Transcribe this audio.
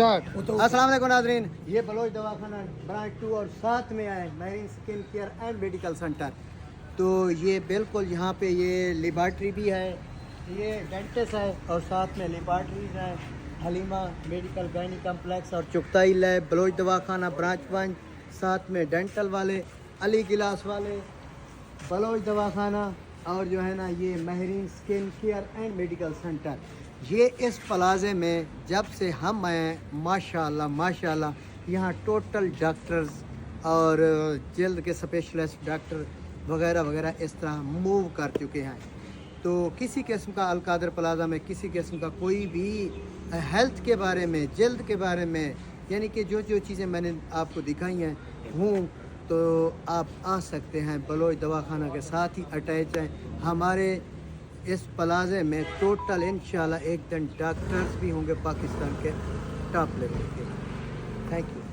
अस्सलाम वालेकुम नाज़रीन, ये बलोच दवाखाना ब्रांच 2 और साथ में आए Mehreen skin care and medical centre. तो ये बिल्कुल यहाँ पे ये लेबॉर्ट्री भी है, ये डेंटिस्ट है और साथ में लेबॉर्ट्रीज है, हलीमा मेडिकल गायनी कम्प्लेक्स और चुगताई लैब, बलोच दवाखाना ब्रांच 1, साथ में डेंटल वाले, अली गिलास वाले, बलोच दवाखाना और जो है ना ये Mehreen skin care and medical centre. ये इस प्लाजे में जब से हम आए माशाल्लाह यहाँ टोटल डॉक्टर्स और जल्द के स्पेशलिस्ट डॉक्टर वगैरह वगैरह इस तरह मूव कर चुके हैं। तो किसी किस्म का अलकादर प्लाजा में किसी किस्म का कोई भी हेल्थ के बारे में, जल्द के बारे में, यानी कि जो जो चीज़ें मैंने आपको दिखाई हैं हूँ, तो आप आ सकते हैं। बलोच दवाखाना के साथ ही अटैच है। हमारे इस प्लाजे में टोटल इंशाल्लाह एक दिन डॉक्टर्स भी होंगे पाकिस्तान के टॉप लेवल के। Thank you.